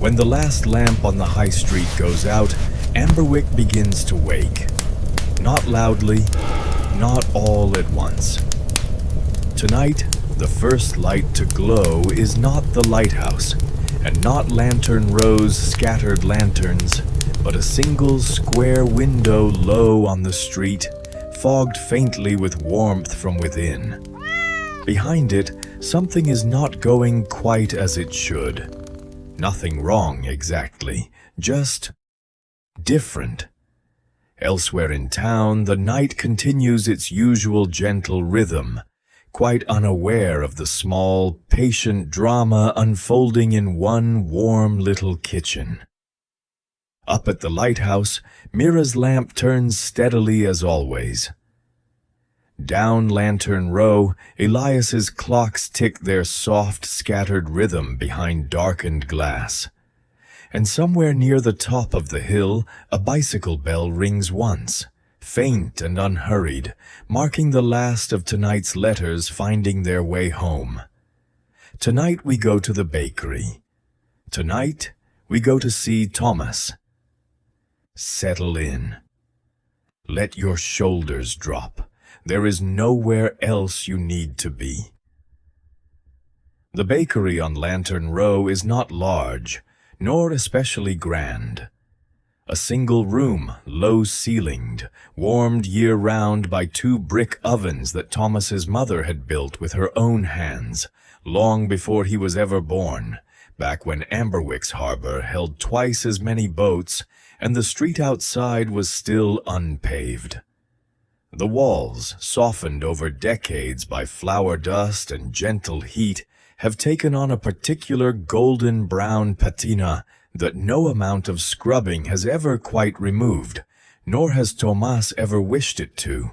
When the last lamp on the high street goes out, Amberwick begins to wake. Not loudly, not all at once. Tonight, the first light to glow is not the lighthouse, and not Lantern Row's scattered lanterns, but a single square window low on the street, fogged faintly with warmth from within. Behind it, something is not going quite as it should. Nothing wrong exactly, just different. Elsewhere in town, the night continues its usual gentle rhythm, quite unaware of the small, patient drama unfolding in one warm little kitchen. Up at the lighthouse, Mira's lamp turns steadily as always. Down Lantern Row, Elias's clocks tick their soft, scattered rhythm behind darkened glass. And somewhere near the top of the hill, a bicycle bell rings once, faint and unhurried, marking the last of tonight's letters finding their way home. Tonight we go to the bakery. Tonight we go to see Tomas. Settle in. Let your shoulders drop. There is nowhere else you need to be. The bakery on Lantern Row is not large, nor especially grand. A single room, low-ceilinged, warmed year-round by 2 brick ovens that Thomas's mother had built with her own hands, long before he was ever born, back when Amberwick's harbor held twice as many boats and the street outside was still unpaved. The walls, softened over decades by flour dust and gentle heat, have taken on a particular golden brown patina that no amount of scrubbing has ever quite removed, nor has Tomas ever wished it to.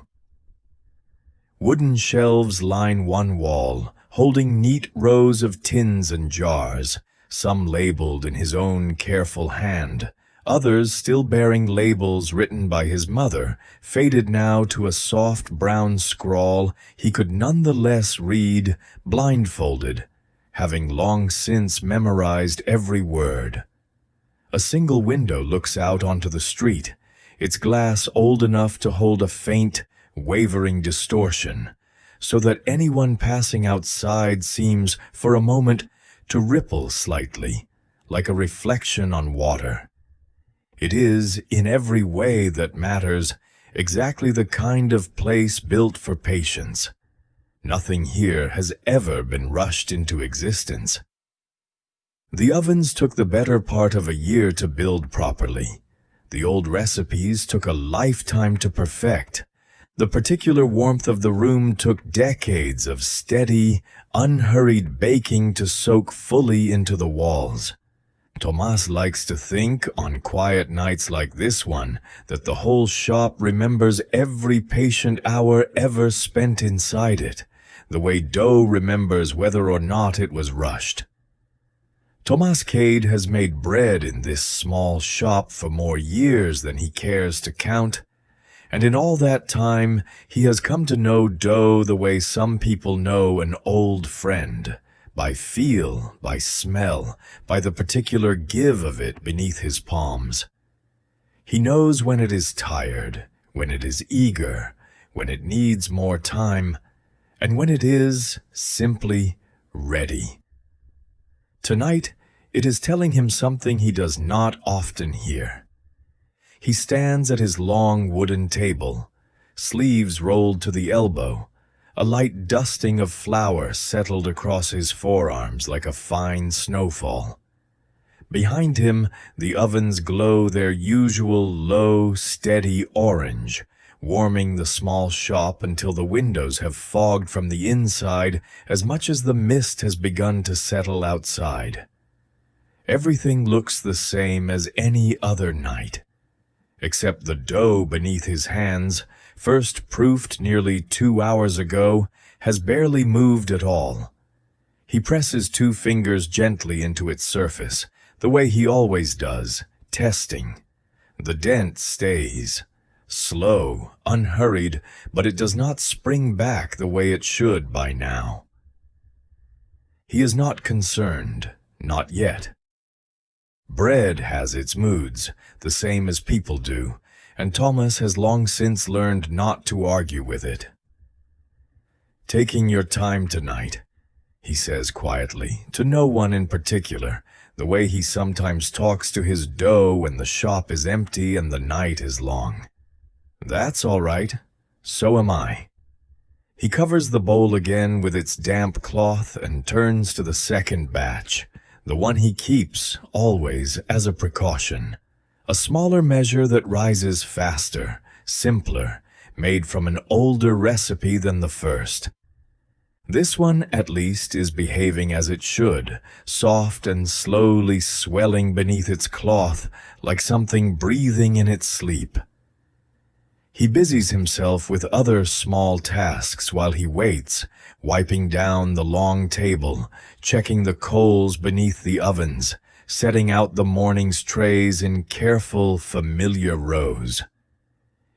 Wooden shelves line one wall, holding neat rows of tins and jars, some labeled in his own careful hand, others still bearing labels written by his mother, faded now to a soft brown scrawl he could none the less read, blindfolded, having long since memorized every word. A single window looks out onto the street, its glass old enough to hold a faint, wavering distortion, so that anyone passing outside seems, for a moment, to ripple slightly, like a reflection on water. It is, in every way that matters, exactly the kind of place built for patience. Nothing here has ever been rushed into existence. The ovens took the better part of a year to build properly. The old recipes took a lifetime to perfect. The particular warmth of the room took decades of steady, unhurried baking to soak fully into the walls. Tomas likes to think, on quiet nights like this one, that the whole shop remembers every patient hour ever spent inside it, the way dough remembers whether or not it was rushed. Tomas Kade has made bread in this small shop for more years than he cares to count, and in all that time he has come to know dough the way some people know an old friend, by feel, by smell, by the particular give of it beneath his palms. He knows when it is tired, when it is eager, when it needs more time, and when it is simply ready. Tonight, it is telling him something he does not often hear. He stands at his long wooden table, sleeves rolled to the elbow, a light dusting of flour settled across his forearms like a fine snowfall. Behind him, the ovens glow their usual low, steady orange, warming the small shop until the windows have fogged from the inside as much as the mist has begun to settle outside. Everything looks the same as any other night, except the dough beneath his hands, first proofed nearly 2 hours ago, has barely moved at all. He presses 2 fingers gently into its surface, the way he always does, testing. The dent stays. Slow, unhurried, but it does not spring back the way it should by now. He is not concerned, not yet. Bread has its moods, the same as people do, and Tomas has long since learned not to argue with it. "Taking your time tonight," he says quietly, to no one in particular, the way he sometimes talks to his dough when the shop is empty and the night is long. "That's all right. So am I." He covers the bowl again with its damp cloth and turns to the second batch, the one he keeps, always, as a precaution. A smaller measure that rises faster, simpler, made from an older recipe than the first. This one, at least, is behaving as it should, soft and slowly swelling beneath its cloth, like something breathing in its sleep. He busies himself with other small tasks while he waits, wiping down the long table, checking the coals beneath the ovens, setting out the morning's trays in careful, familiar rows.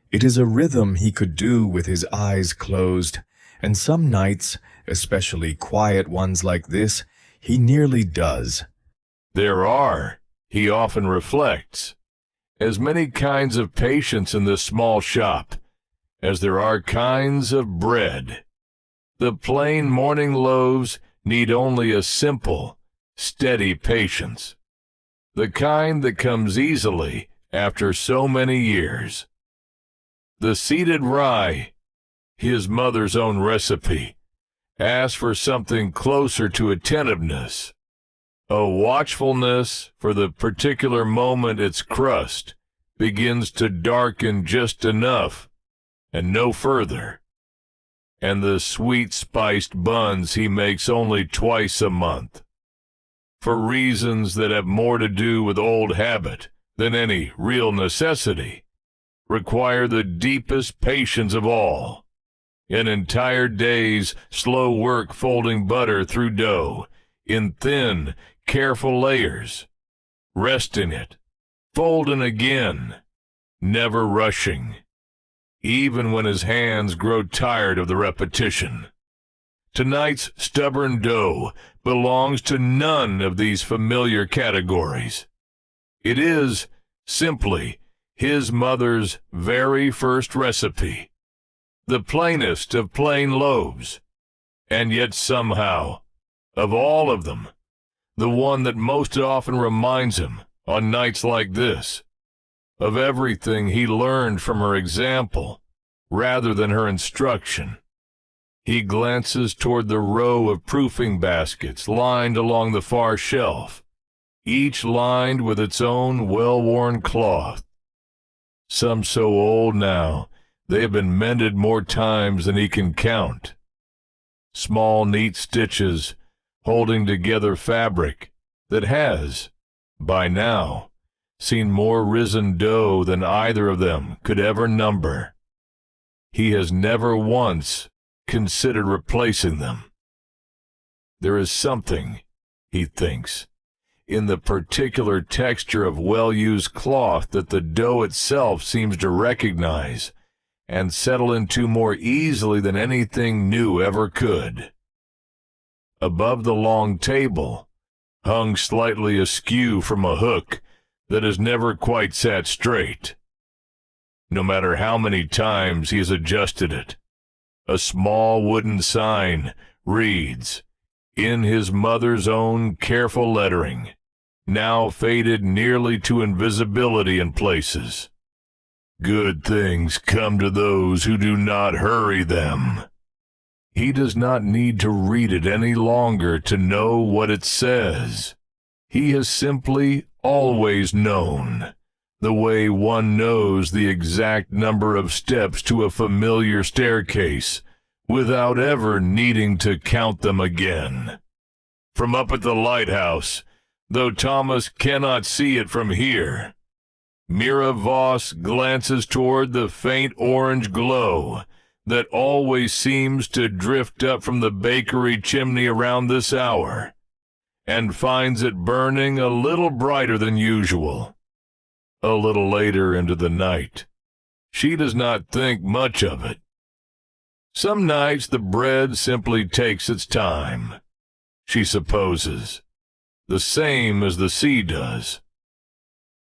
It is a rhythm he could do with his eyes closed, and some nights, especially quiet ones like this, he nearly does. There are, he often reflects, as many kinds of patience in this small shop as there are kinds of bread. The plain morning loaves need only a simple, steady patience, the kind that comes easily after so many years. The seeded rye, his mother's own recipe, asks for something closer to attentiveness, a watchfulness for the particular moment its crust begins to darken just enough and no further, and the sweet-spiced buns he makes only twice a month, for reasons that have more to do with old habit than any real necessity, require the deepest patience of all, an entire day's slow work folding butter through dough in thin, careful layers, resting it, folding again, never rushing, even when his hands grow tired of the repetition. Tonight's stubborn dough belongs to none of these familiar categories. It is, simply, his mother's very first recipe, the plainest of plain loaves, and yet somehow, of all of them, the one that most often reminds him, on nights like this, of everything he learned from her example rather than her instruction. He glances toward the row of proofing baskets lined along the far shelf, each lined with its own well-worn cloth. Some so old now, they have been mended more times than he can count. Small, neat stitches holding together fabric that has, by now, seen more risen dough than either of them could ever number. He has never once considered replacing them. There is something, he thinks, in the particular texture of well-used cloth that the dough itself seems to recognize and settle into more easily than anything new ever could. Above the long table, hung slightly askew from a hook that has never quite sat straight, no matter how many times he has adjusted it, a small wooden sign reads, in his mother's own careful lettering, now faded nearly to invisibility in places, "Good things come to those who do not hurry them." He does not need to read it any longer to know what it says. He has simply always known, the way one knows the exact number of steps to a familiar staircase, without ever needing to count them again. From up at the lighthouse, though Tomas cannot see it from here, Mira Voss glances toward the faint orange glow that always seems to drift up from the bakery chimney around this hour, and finds it burning a little brighter than usual. A little later into the night, she does not think much of it. Some nights the bread simply takes its time, she supposes, the same as the sea does.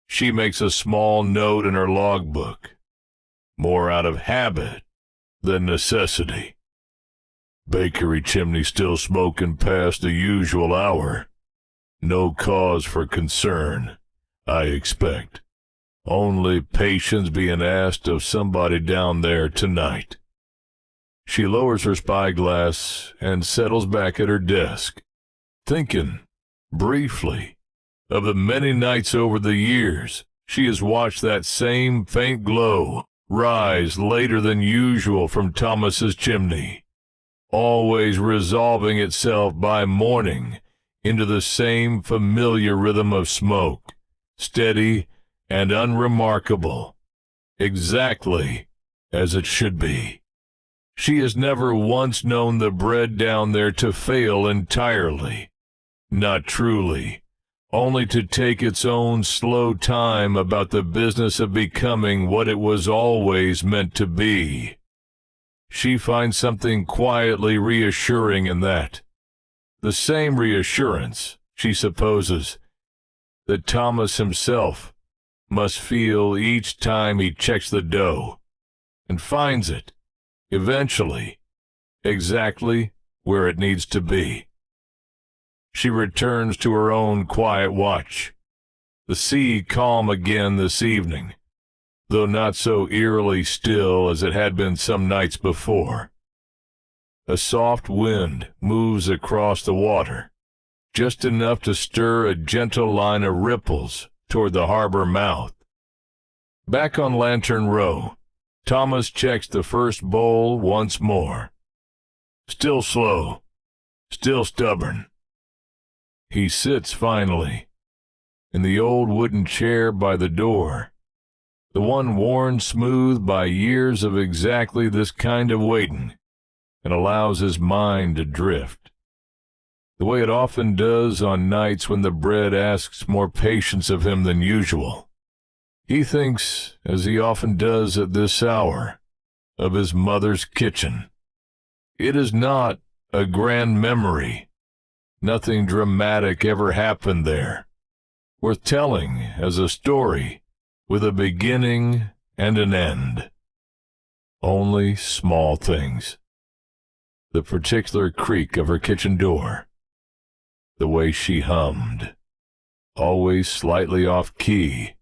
she makes a small note in her logbook, more out of habit than necessity. Bakery chimney still smoking past the usual hour. No cause for concern, I expect. Only patience being asked of somebody down there tonight. She lowers her spyglass and settles back at her desk, thinking, briefly, of the many nights over the years she has watched that same faint glow rise later than usual from Thomas's chimney, always resolving itself by morning into the same familiar rhythm of smoke, steady and unremarkable, exactly as it should be. She has never once known the bread down there to fail entirely, not truly, only to take its own slow time about the business of becoming what it was always meant to be. She finds something quietly reassuring in that. The same reassurance, she supposes, that Thomas himself must feel each time he checks the dough, and finds it, eventually, exactly where it needs to be. She returns to her own quiet watch. The sea calm again this evening, though not so eerily still as it had been some nights before. A soft wind moves across the water, just enough to stir a gentle line of ripples toward the harbor mouth. Back on Lantern Row, Thomas checks the first bowl once more. Still slow, still stubborn. He sits finally, in the old wooden chair by the door, the one worn smooth by years of exactly this kind of waiting, and allows his mind to drift, the way it often does on nights when the bread asks more patience of him than usual. He thinks, as he often does at this hour, of his mother's kitchen. It is not a grand memory. Nothing dramatic ever happened there, worth telling as a story with a beginning and an end. Only small things. The particular creak of her kitchen door, the way she hummed, always slightly off-key,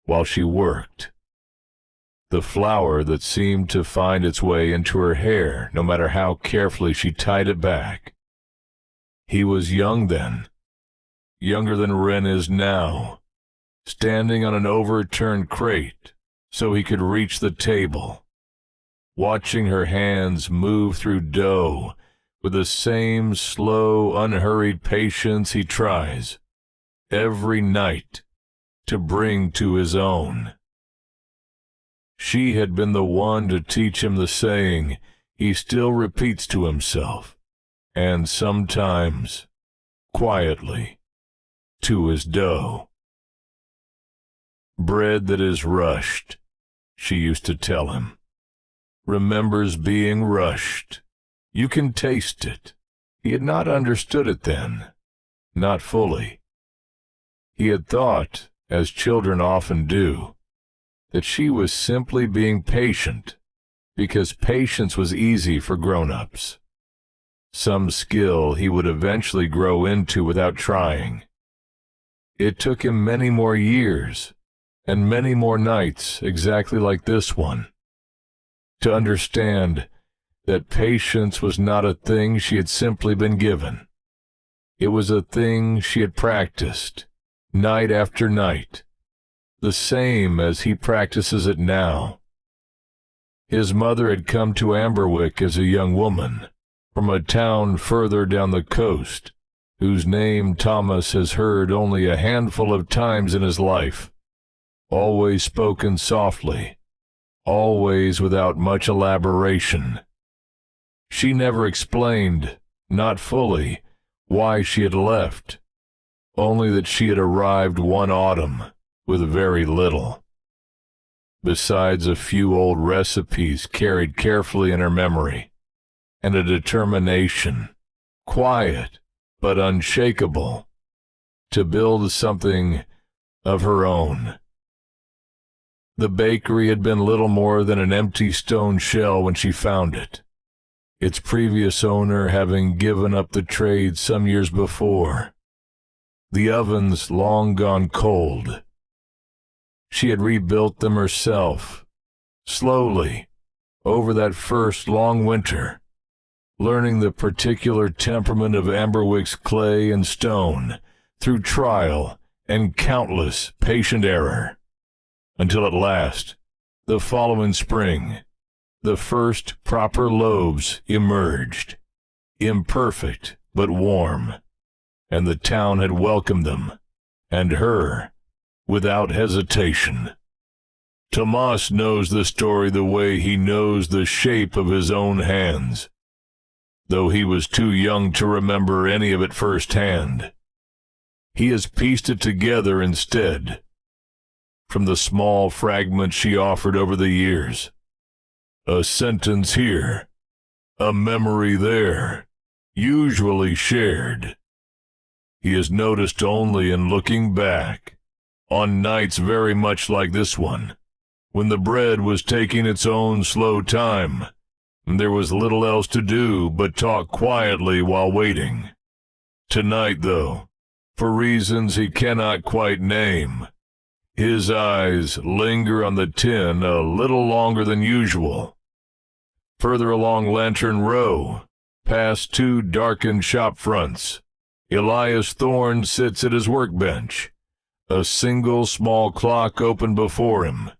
while she worked, the flour that seemed to find its way into her hair no matter how carefully she tied it back. He was young then, younger than Wren is now, standing on an overturned crate so he could reach the table, watching her hands move through dough with the same slow, unhurried patience he tries, every night, to bring to his own. She had been the one to teach him the saying he still repeats to himself, and sometimes, quietly, to his dough. Bread that is rushed, she used to tell him, remembers being rushed. You can taste it. He had not understood it then, not fully. He had thought, as children often do, that she was simply being patient, because patience was easy for grown-ups. Some skill he would eventually grow into without trying. It took him many more years, and many more nights exactly like this one, to understand that patience was not a thing she had simply been given. It was a thing she had practiced, night after night, the same as he practices it now. His mother had come to Amberwick as a young woman, from a town further down the coast, whose name Thomas has heard only a handful of times in his life, always spoken softly, always without much elaboration. She never explained, not fully, why she had left, only that she had arrived one autumn with very little, besides a few old recipes carried carefully in her memory, and a determination, quiet but unshakable, to build something of her own The bakery had been little more than an empty stone shell when she found it, its previous owner having given up the trade some years before. The ovens long gone cold. She had rebuilt them herself, slowly, over that first long winter, learning the particular temperament of Amberwick's clay and stone through trial and countless patient error, until at last, the following spring, the first proper loaves emerged, imperfect but warm, and the town had welcomed them, and her, without hesitation. Tomas knows the story the way he knows the shape of his own hands, though he was too young to remember any of it firsthand. He has pieced it together instead, from the small fragments she offered over the years. A sentence here, a memory there, usually shared. He has noticed only in looking back, on nights very much like this one, when the bread was taking its own slow time, and there was little else to do but talk quietly while waiting. Tonight, though, for reasons he cannot quite name, his eyes linger on the tin a little longer than usual. Further along Lantern Row, past two darkened shop fronts, Elias Thorne sits at his workbench, a single small clock open before him,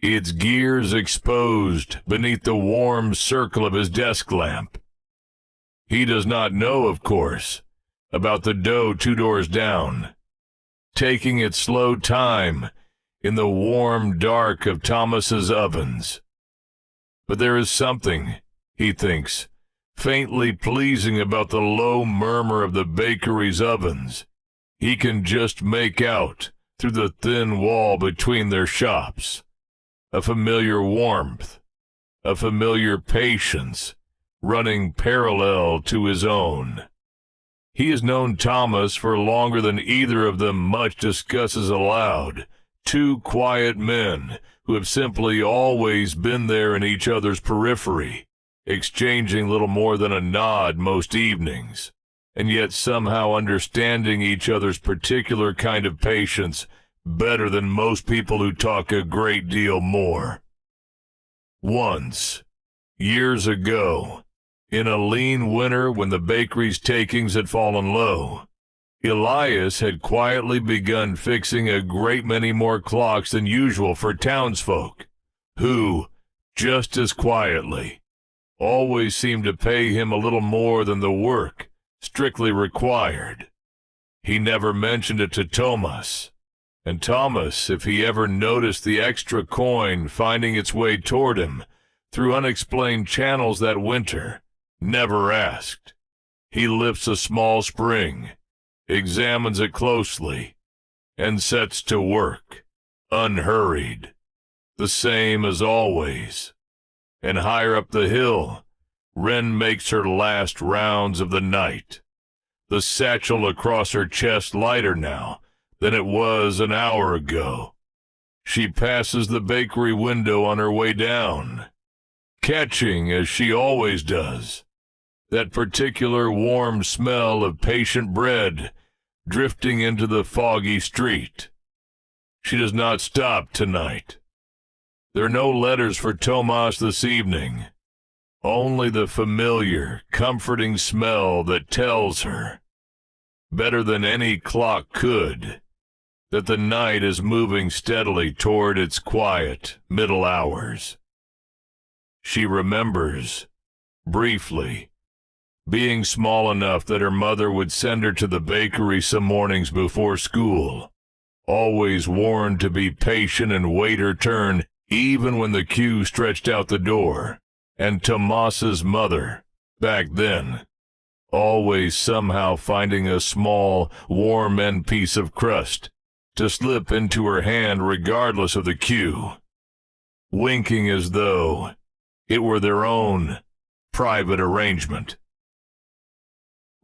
its gears exposed beneath the warm circle of his desk lamp. He does not know, of course, about the dough 2 doors down, taking its slow time in the warm dark of Thomas's ovens. But there is something, he thinks, faintly pleasing about the low murmur of the bakery's ovens. He can just make out through the thin wall between their shops. A familiar warmth, a familiar patience, running parallel to his own. He has known Tomas for longer than either of them much discusses aloud, 2 quiet men who have simply always been there in each other's periphery, exchanging little more than a nod most evenings, and yet somehow understanding each other's particular kind of patience better than most people who talk a great deal more. Once, years ago, in a lean winter when the bakery's takings had fallen low, Elias had quietly begun fixing a great many more clocks than usual for townsfolk, who, just as quietly, always seemed to pay him a little more than the work strictly required. He never mentioned it to Tomas, and Tomas, if he ever noticed the extra coin finding its way toward him through unexplained channels that winter, never asked. He lifts a small spring, examines it closely, and sets to work, unhurried, the same as always. And higher up the hill, Wren makes her last rounds of the night, the satchel across her chest lighter now than it was an hour ago. She passes the bakery window on her way down, catching, as she always does, that particular warm smell of patient bread drifting into the foggy street. She does not stop tonight. There are no letters for Tomas this evening, only the familiar, comforting smell that tells her, better than any clock could, that the night is moving steadily toward its quiet middle hours. She remembers, briefly, being small enough that her mother would send her to the bakery some mornings before school, always warned to be patient and wait her turn even when the queue stretched out the door, and Tomas's mother, back then, always somehow finding a small, warm end piece of crust to slip into her hand regardless of the queue, winking as though it were their own private arrangement.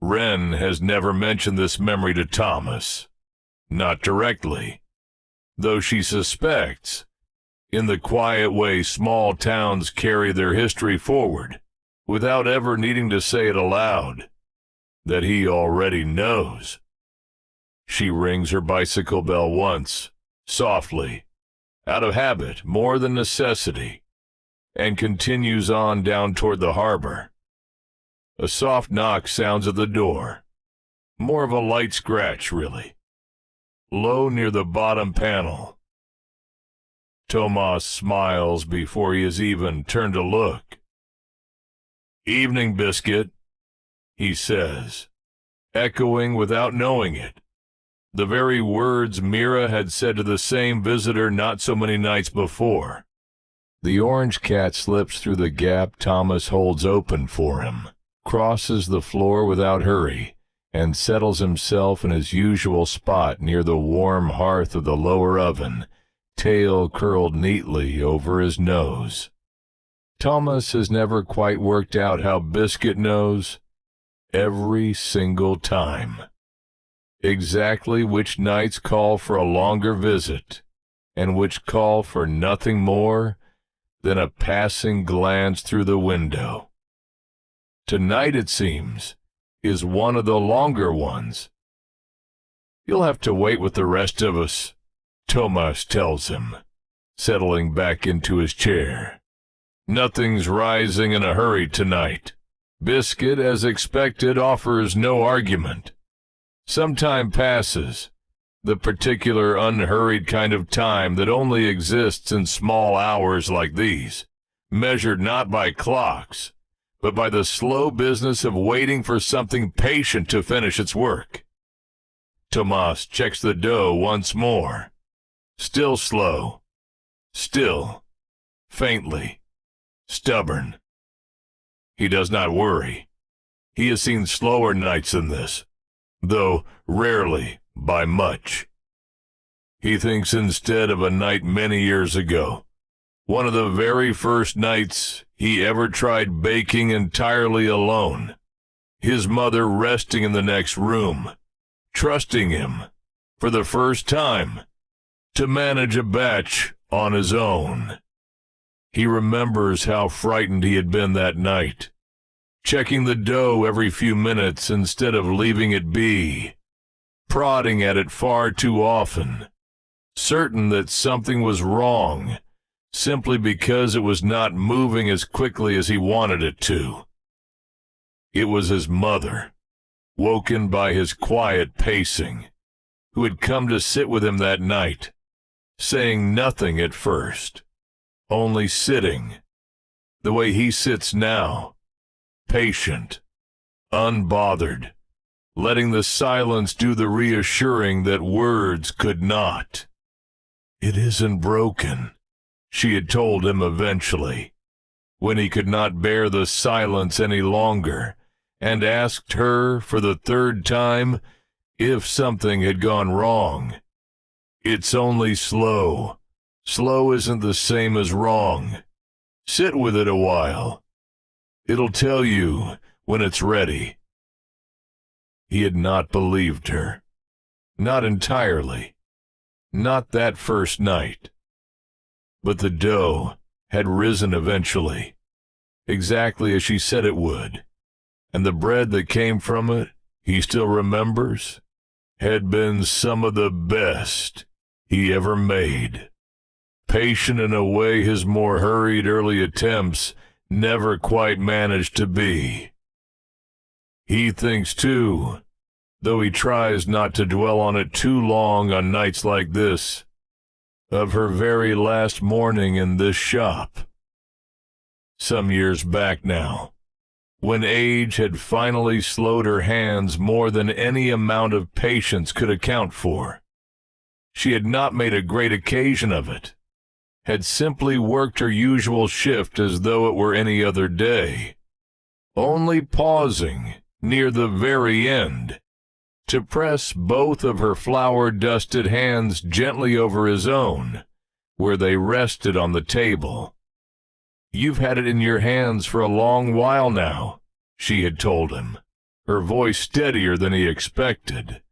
Wren has never mentioned this memory to Tomas, not directly, though she suspects in the quiet way small towns carry their history forward, without ever needing to say it aloud, that he already knows. She rings her bicycle bell once, softly, out of habit more than necessity, and continues on down toward the harbor. A soft knock sounds at the door, more of a light scratch, really, low near the bottom panel. Tomas smiles before he has even turned to look. "Evening, Biscuit," he says, echoing without knowing it the very words Mira had said to the same visitor not so many nights before. The orange cat slips through the gap Tomas holds open for him, crosses the floor without hurry, and settles himself in his usual spot near the warm hearth of the lower oven, tail curled neatly over his nose. Tomas has never quite worked out how Biscuit knows, every single time, exactly which nights call for a longer visit, and which call for nothing more than a passing glance through the window. Tonight, it seems, is one of the longer ones. "You'll have to wait with the rest of us," Tomas tells him, settling back into his chair. "Nothing's rising in a hurry tonight." Biscuit, as expected, offers no argument. Some time passes, the particular unhurried kind of time that only exists in small hours like these, measured not by clocks, but by the slow business of waiting for something patient to finish its work. Tomas checks the dough once more. Still slow. Still, faintly, stubborn. He does not worry. He has seen slower nights than this, though rarely by much. He thinks instead of a night many years ago, one of the very first nights he ever tried baking entirely alone, his mother resting in the next room, trusting him, for the first time, to manage a batch on his own. He remembers how frightened he had been that night, checking the dough every few minutes instead of leaving it be, prodding at it far too often, certain that something was wrong, simply because it was not moving as quickly as he wanted it to. It was his mother, woken by his quiet pacing, who had come to sit with him that night, saying nothing at first, only sitting, the way he sits now, patient, unbothered, letting the silence do the reassuring that words could not. "It isn't broken," she had told him eventually, when he could not bear the silence any longer, and asked her for the third time if something had gone wrong. "It's only slow. Slow isn't the same as wrong. Sit with it a while. It'll tell you when it's ready." He had not believed her. Not entirely. Not that first night. But the dough had risen eventually, exactly as she said it would, and the bread that came from it, he still remembers, had been some of the best he ever made. Patient in a way his more hurried early attempts never quite managed to be. He thinks, too, though he tries not to dwell on it too long on nights like this, of her very last morning in this shop. Some years back now, when age had finally slowed her hands more than any amount of patience could account for. She had not made a great occasion of it, had simply worked her usual shift as though it were any other day, only pausing near the very end to press both of her flour-dusted hands gently over his own, where they rested on the table. "You've had it in your hands for a long while now," she had told him, her voice steadier than he expected,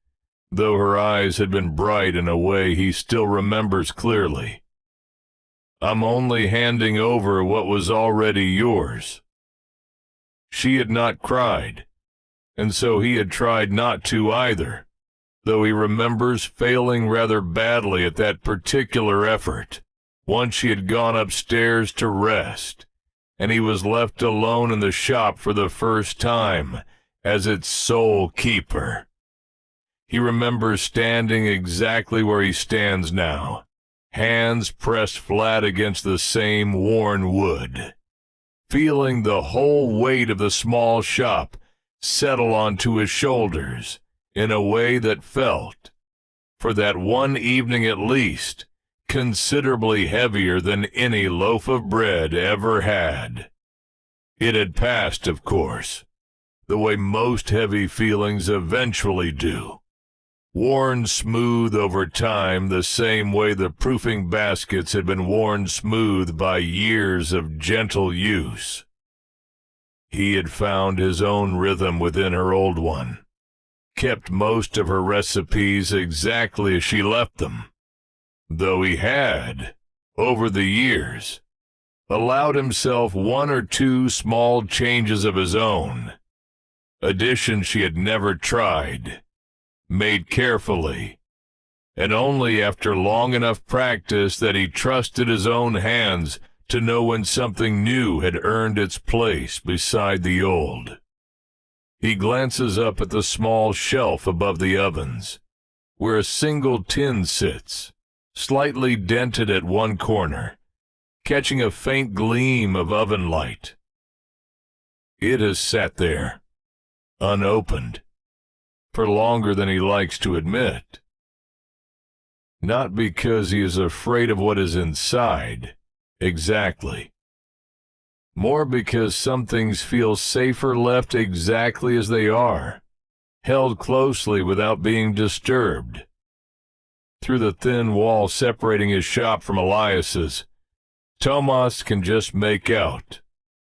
though her eyes had been bright in a way he still remembers clearly. I'm only handing over what was already yours." She had not cried, and so he had tried not to either, though he remembers failing rather badly at that particular effort. Once she had gone upstairs to rest, and he was left alone in the shop for the first time as its sole keeper. He remembers standing exactly where he stands now, hands pressed flat against the same worn wood, feeling the whole weight of the small shop settle onto his shoulders in a way that felt, for that one evening at least, considerably heavier than any loaf of bread ever had. It had passed, of course, the way most heavy feelings eventually do, worn smooth over time the same way the proofing baskets had been worn smooth by years of gentle use. He had found his own rhythm within her old one, kept most of her recipes exactly as she left them, though he had, over the years, allowed himself one or two small changes of his own, additions she had never tried, made carefully, and only after long enough practice that he trusted his own hands to know when something new had earned its place beside the old. He glances up at the small shelf above the ovens, where a single tin sits, slightly dented at one corner, catching a faint gleam of oven light. It has sat there, unopened, for longer than he likes to admit. Not because he is afraid of what is inside, exactly. More because some things feel safer left exactly as they are, held closely without being disturbed. Through the thin wall separating his shop from Elias's, Tomas can just make out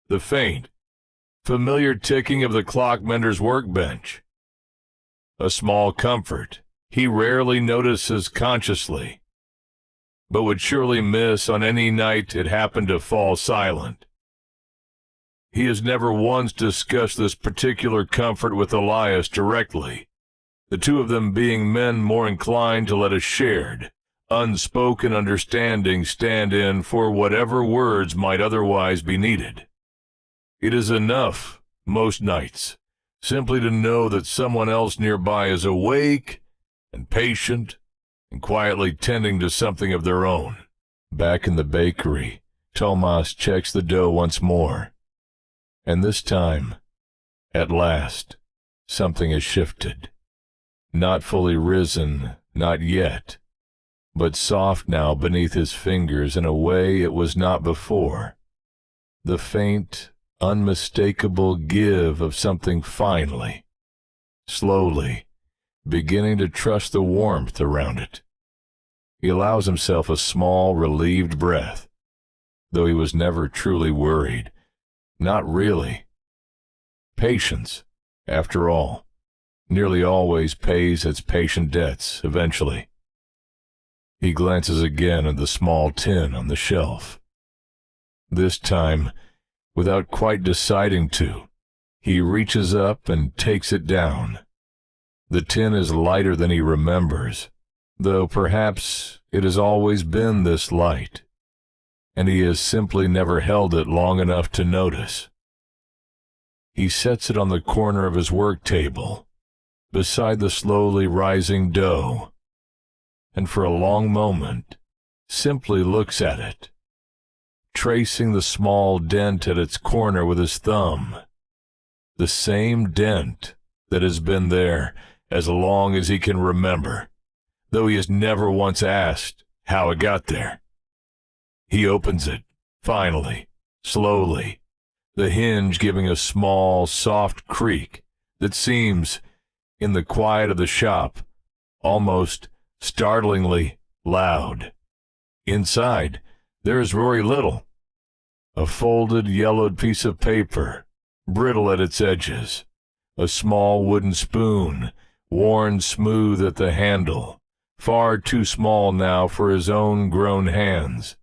the faint, familiar ticking of the clockmender's workbench. A small comfort he rarely notices consciously, but would surely miss on any night it happened to fall silent. He has never once discussed this particular comfort with Elias directly, the two of them being men more inclined to let a shared, unspoken understanding stand in for whatever words might otherwise be needed. It is enough, most nights, simply to know that someone else nearby is awake and patient and quietly tending to something of their own. Back in the bakery, Tomas checks the dough once more, and this time, at last, something has shifted. Not fully risen, not yet, but soft now beneath his fingers in a way it was not before. The faint, unmistakable give of something finally, slowly, beginning to trust the warmth around it. He allows himself a small, relieved breath, though he was never truly worried. Not really. Patience, after all, nearly always pays its patient debts eventually. He glances again at the small tin on the shelf. This time, without quite deciding to, he reaches up and takes it down. The tin is lighter than he remembers, though perhaps it has always been this light, and he has simply never held it long enough to notice. He sets it on the corner of his work table, beside the slowly rising dough, and for a long moment simply looks at it, tracing the small dent at its corner with his thumb, the same dent that has been there as long as he can remember, though he has never once asked how it got there. He opens it, finally, slowly, the hinge giving a small, soft creak that seems, in the quiet of the shop, almost startlingly loud. Inside, there is very little. A folded, yellowed piece of paper, brittle at its edges, a small wooden spoon, worn smooth at the handle, far too small now for his own grown hands,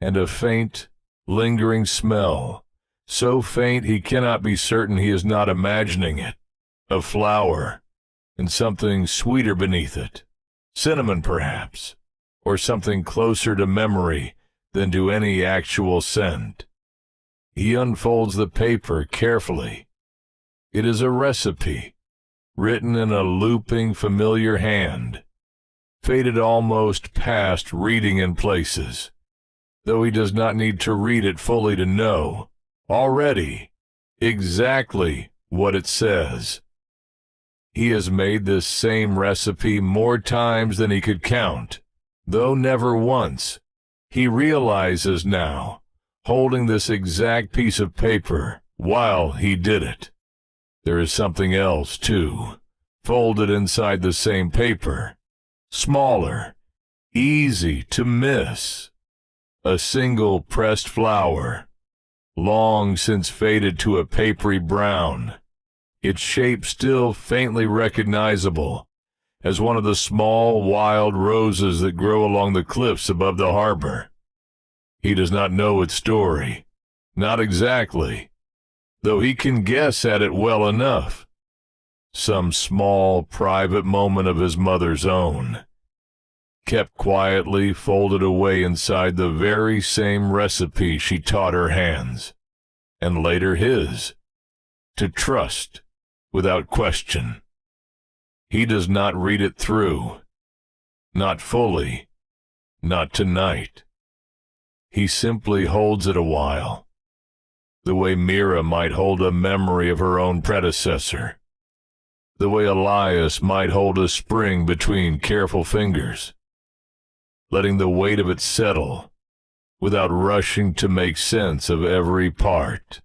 and a faint, lingering smell, so faint he cannot be certain he is not imagining it, of flour, and something sweeter beneath it, cinnamon perhaps, or something closer to memory than to any actual scent. He unfolds the paper carefully. It is a recipe, written in a looping, familiar hand, faded almost past reading in places, though he does not need to read it fully to know, already, exactly what it says. He has made this same recipe more times than he could count, though never once. He realizes now, holding this exact piece of paper while he did it. There is something else, too, folded inside the same paper, smaller, easy to miss. A single pressed flower, long since faded to a papery brown, its shape still faintly recognizable as one of the small wild roses that grow along the cliffs above the harbor. He does not know its story, not exactly, though he can guess at it well enough. Some small, private moment of his mother's own, kept quietly folded away inside the very same recipe she taught her hands, and later his, to trust without question. He does not read it through, not fully, not tonight. He simply holds it a while, the way Mira might hold a memory of her own predecessor, the way Elias might hold a spring between careful fingers, letting the weight of it settle without rushing to make sense of every part.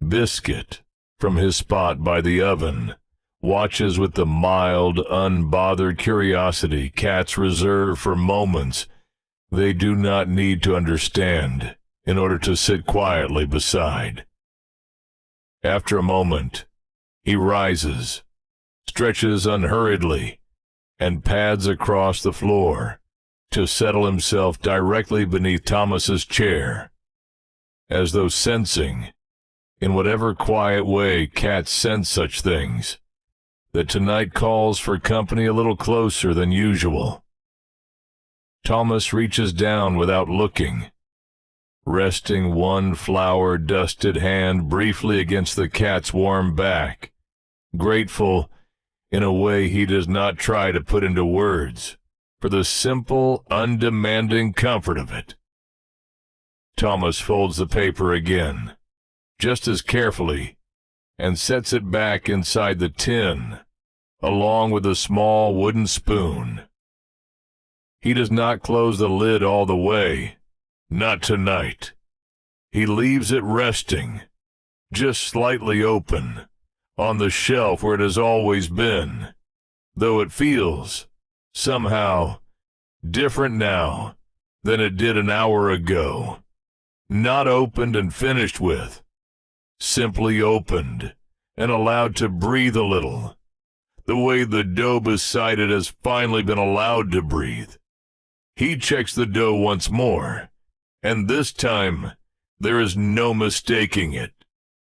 Biscuit, from his spot by the oven, watches with the mild, unbothered curiosity cats reserve for moments they do not need to understand in order to sit quietly beside. After a moment, he rises, stretches unhurriedly, and pads across the floor to settle himself directly beneath Thomas's chair, as though sensing, in whatever quiet way cats sense such things, that tonight calls for company a little closer than usual. Tomas reaches down without looking, resting one flour-dusted hand briefly against the cat's warm back, grateful in a way he does not try to put into words, for the simple, undemanding comfort of it. Tomas folds the paper again, just as carefully, and sets it back inside the tin, along with a small wooden spoon. He does not close the lid all the way, not tonight. He leaves it resting, just slightly open, on the shelf where it has always been, though it feels, somehow, different now than it did an hour ago. Not opened and finished with, simply opened and allowed to breathe a little, the way the dough beside it has finally been allowed to breathe. He checks the dough once more, and this time there is no mistaking it.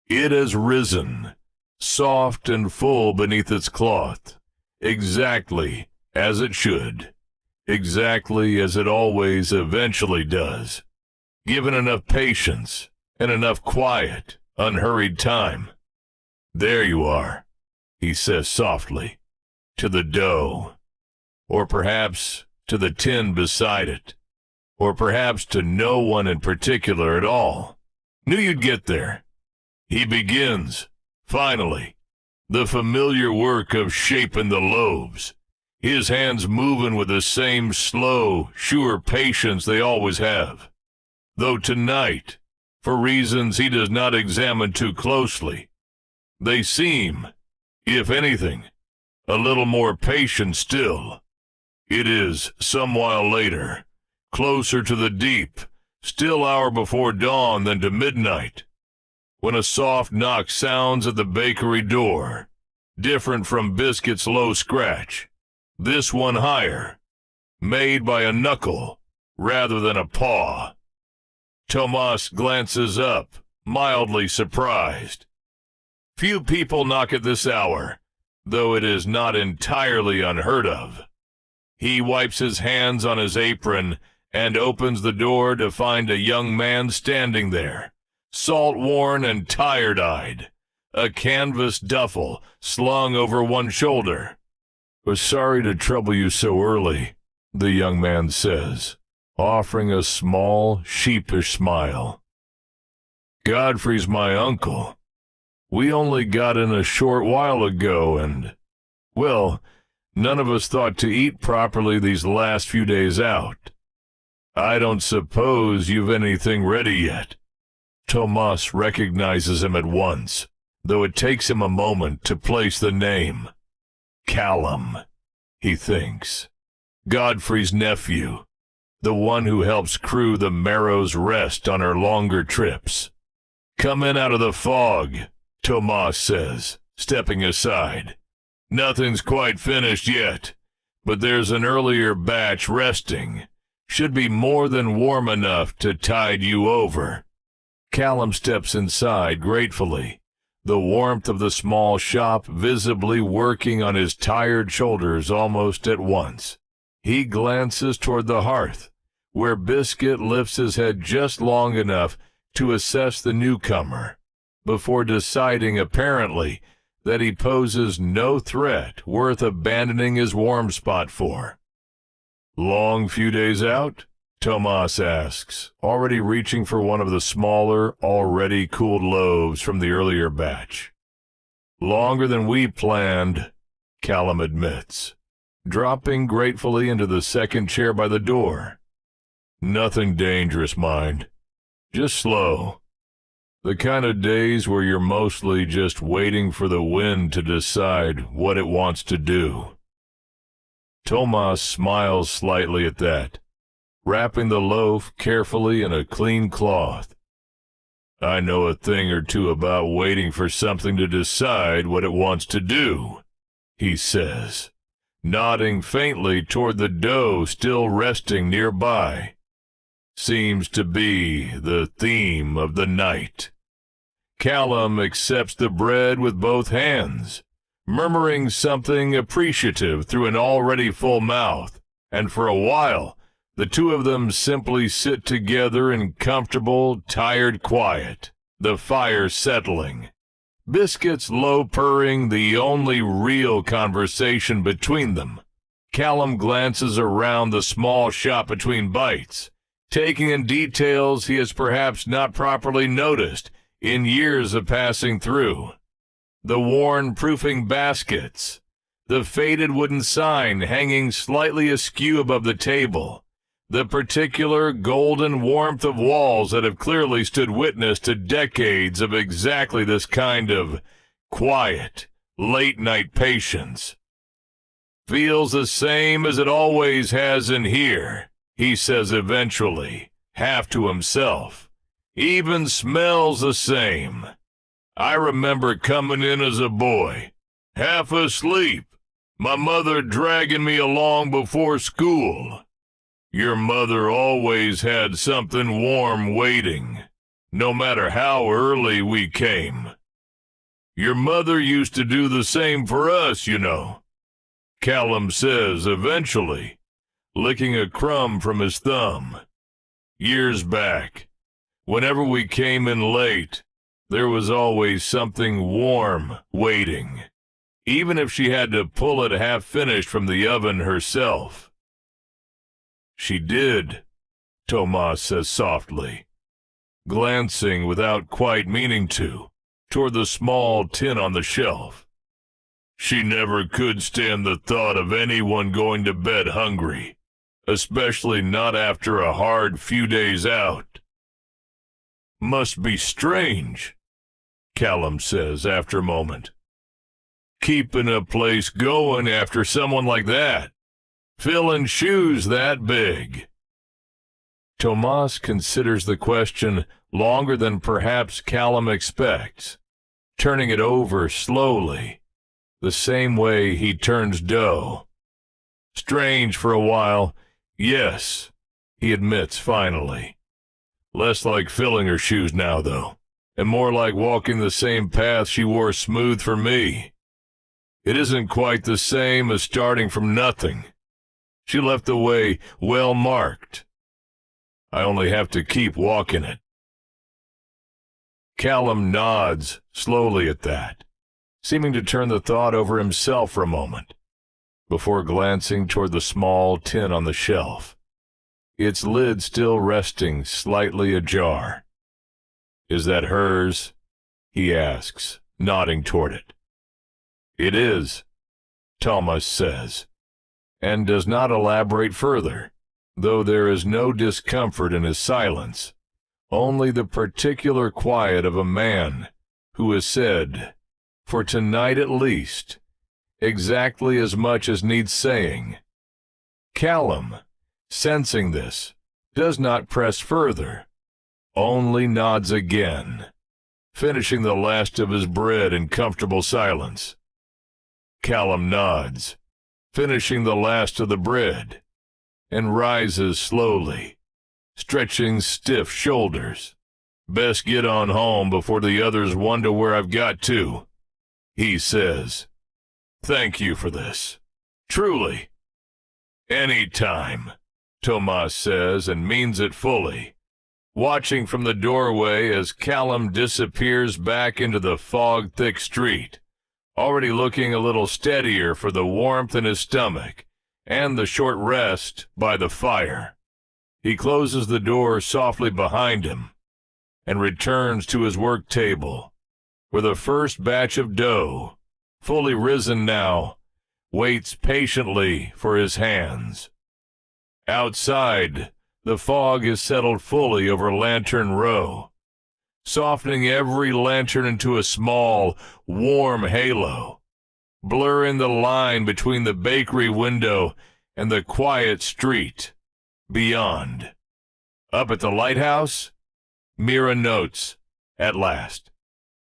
It has risen, soft and full beneath its cloth, exactly as it should, exactly as it always eventually does, given enough patience and enough quiet, unhurried time. There you are, he says softly, to the dough, or perhaps to the tin beside it, or perhaps to no one in particular at all. Knew you'd get there. He begins, finally, the familiar work of shaping the loaves, his hands moving with the same slow, sure patience they always have. Though tonight, for reasons he does not examine too closely, they seem, if anything, a little more patient still. It is some while later, closer to the deep, still hour before dawn than to midnight, when a soft knock sounds at the bakery door, different from Biscuit's low scratch, this one higher, made by a knuckle rather than a paw. Tomas glances up, mildly surprised. Few people knock at this hour, though it is not entirely unheard of. He wipes his hands on his apron and opens the door to find a young man standing there, salt-worn and tired-eyed, a canvas duffel slung over one shoulder. "We're sorry to trouble you so early," the young man says, offering a small, sheepish smile. "Godfrey's my uncle. We only got in a short while ago and, well, none of us thought to eat properly these last few days out. I don't suppose you've anything ready yet." Tomas recognizes him at once, though it takes him a moment to place the name. Callum, he thinks. Godfrey's nephew, the one who helps crew the Marrow's Rest on her longer trips. "Come in out of the fog," Tomas says, stepping aside. "Nothing's quite finished yet, but there's an earlier batch resting. Should be more than warm enough to tide you over." Callum steps inside gratefully, the warmth of the small shop visibly working on his tired shoulders almost at once. He glances toward the hearth, where Biscuit lifts his head just long enough to assess the newcomer, before deciding apparently that he poses no threat worth abandoning his warm spot for. "Long few days out?" Tomas asks, already reaching for one of the smaller, already cooled loaves from the earlier batch. "Longer than we planned," Callum admits, dropping gratefully into the second chair by the door. "Nothing dangerous, mind. Just slow. The kind of days where you're mostly just waiting for the wind to decide what it wants to do." Tomas smiles slightly at that, wrapping the loaf carefully in a clean cloth. "I know a thing or two about waiting for something to decide what it wants to do," he says, nodding faintly toward the dough still resting nearby. "Seems to be the theme of the night." Callum accepts the bread with both hands, murmuring something appreciative through an already full mouth, and for a while the two of them simply sit together in comfortable, tired quiet, the fire settling. Biscuit's low purring the only real conversation between them. Callum glances around the small shop between bites, taking in details he has perhaps not properly noticed in years of passing through. The worn proofing baskets, the faded wooden sign hanging slightly askew above the table, the particular golden warmth of walls that have clearly stood witness to decades of exactly this kind of quiet, late-night patience. "Feels the same as it always has in here," he says eventually, half to himself. "Even smells the same. I remember coming in as a boy, half asleep, my mother dragging me along before school. Your mother always had something warm waiting, no matter how early we came. Your mother used to do the same for us, you know," Callum says eventually, licking a crumb from his thumb. "Years back, whenever we came in late, there was always something warm waiting, even if she had to pull it half-finished from the oven herself." "She did," Tomas says softly, glancing without quite meaning to, toward the small tin on the shelf. "She never could stand the thought of anyone going to bed hungry, especially not after a hard few days out." "Must be strange," Callum says after a moment. "Keeping a place going after someone like that. Filling shoes that big." Tomas considers the question longer than perhaps Callum expects, turning it over slowly, the same way he turns dough. "Strange for a while, yes, he admits finally. Less like filling her shoes now, though, and more like walking the same path she wore smooth for me. It isn't quite the same as starting from nothing. She left the way well marked. I only have to keep walking it. Callum nods slowly at that, seeming to turn the thought over himself for a moment, before glancing toward the small tin on the shelf, its lid still resting slightly ajar. "Is that hers?" he asks, nodding toward it. "It is," Tomas says, and does not elaborate further, though there is no discomfort in his silence, only the particular quiet of a man who has said, for tonight at least, exactly as much as needs saying. Callum, sensing this, does not press further, only nods again, finishing the last of his bread in comfortable silence. Callum nods, finishing the last of the bread, and rises slowly, stretching stiff shoulders. "Best get on home before the others wonder where I've got to," he says. "Thank you for this. Truly." "Any time," Tomas says, and means it fully, watching from the doorway as Callum disappears back into the fog-thick street, already looking a little steadier for the warmth in his stomach and the short rest by the fire. He closes the door softly behind him and returns to his work table, where the first batch of dough, fully risen now, waits patiently for his hands. Outside, the fog is settled fully over Lantern Row, softening every lantern into a small, warm halo, blurring the line between the bakery window and the quiet street beyond. Up at the lighthouse, Mira notes, at last,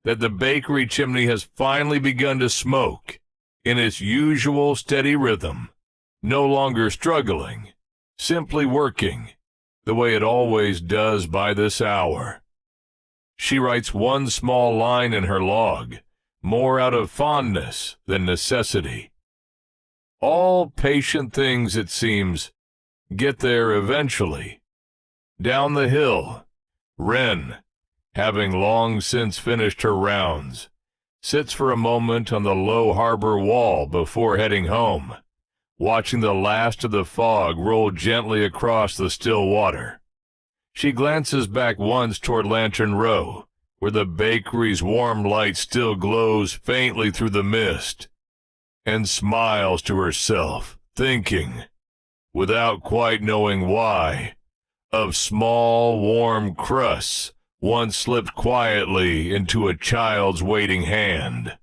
that the bakery chimney has finally begun to smoke in its usual steady rhythm, no longer struggling, simply working, the way it always does by this hour. She writes one small line in her log, more out of fondness than necessity. All patient things, it seems, get there eventually. Down the hill, Wren, having long since finished her rounds, sits for a moment on the low harbor wall before heading home, watching the last of the fog roll gently across the still water. She glances back once toward Lantern Row, where the bakery's warm light still glows faintly through the mist, and smiles to herself, thinking, without quite knowing why, of small, warm crusts once slipped quietly into a child's waiting hand.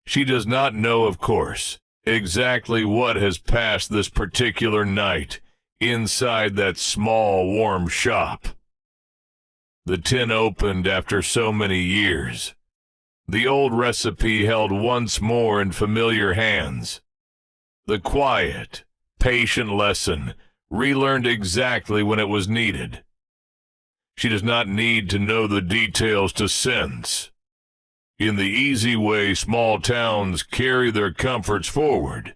She does not know, of course, exactly what has passed this particular night inside that small, warm shop. The tin opened after so many years. The old recipe held once more in familiar hands. The quiet, patient lesson relearned exactly when it was needed. She does not need to know the details to sense. In the easy way small towns carry their comforts forward,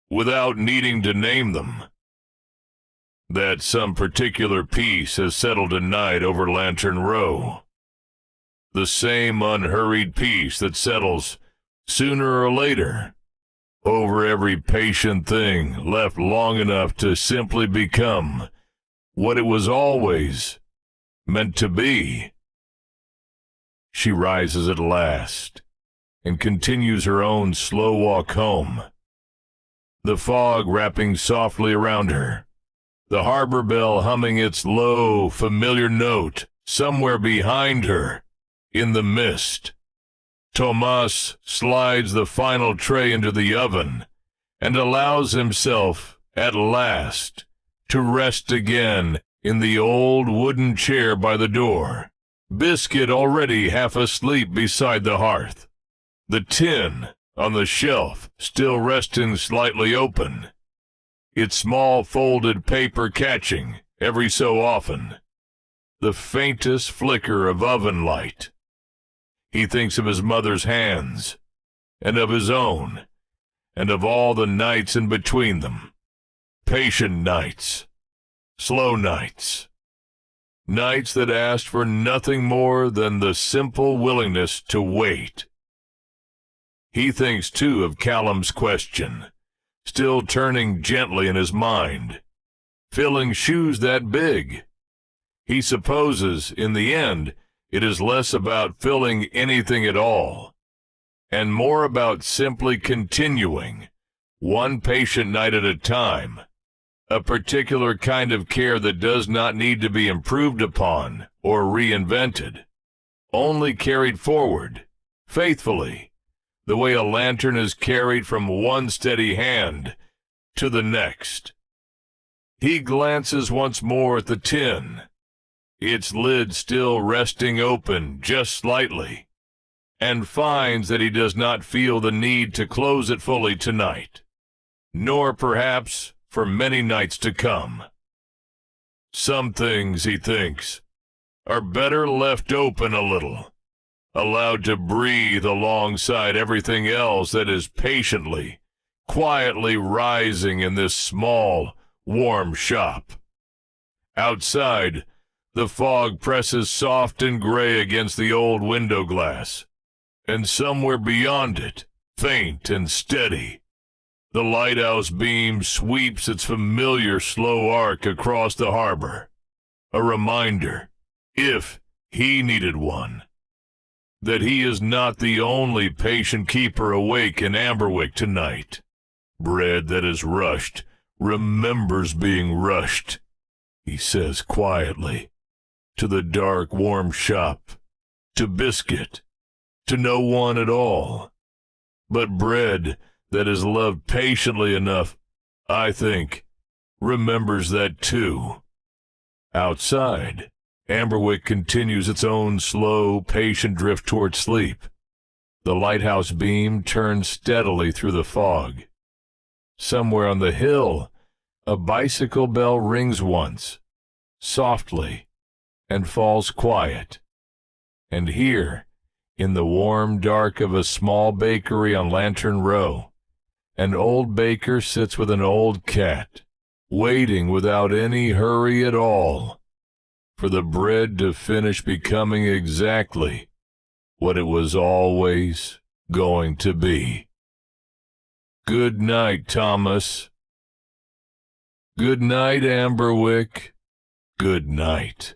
without needing to name them. That some particular peace has settled tonight over Lantern Row. The same unhurried peace that settles, sooner or later, over every patient thing left long enough to simply become what it was always meant to be. She rises at last, and continues her own slow walk home, the fog wrapping softly around her, the harbor bell humming its low, familiar note somewhere behind her in the mist. Tomas slides the final tray into the oven and allows himself, at last, to rest again in the old wooden chair by the door, Biscuit already half asleep beside the hearth, the tin on the shelf still resting slightly open, its small folded paper catching every so often, the faintest flicker of oven light. He thinks of his mother's hands, and of his own, and of all the nights in between them. Patient nights, slow nights, nights that asked for nothing more than the simple willingness to wait. He thinks, too, of Callum's question, still turning gently in his mind. Filling shoes that big? He supposes, in the end, it is less about filling anything at all, and more about simply continuing, one patient night at a time, a particular kind of care that does not need to be improved upon or reinvented, only carried forward, faithfully, the way a lantern is carried from one steady hand to the next. He glances once more at the tin, its lid still resting open just slightly, and finds that he does not feel the need to close it fully tonight, nor perhaps for many nights to come. Some things, he thinks, are better left open a little, allowed to breathe alongside everything else that is patiently, quietly rising in this small, warm shop. Outside, the fog presses soft and gray against the old window glass, and somewhere beyond it, faint and steady, the lighthouse beam sweeps its familiar slow arc across the harbor, a reminder, if he needed one, that he is not the only patient keeper awake in Amberwick tonight. Bread that is rushed remembers being rushed, he says quietly, to the dark, warm shop, to Biscuit, to no one at all. But bread that is loved patiently enough, I think, remembers that too. Outside, Amberwick continues its own slow, patient drift toward sleep. The lighthouse beam turns steadily through the fog. Somewhere on the hill, a bicycle bell rings once, softly, and falls quiet. And here, in the warm dark of a small bakery on Lantern Row, an old baker sits with an old cat, waiting without any hurry at all, for the bread to finish becoming exactly what it was always going to be. Good night, Thomas. Good night, Amberwick. Good night.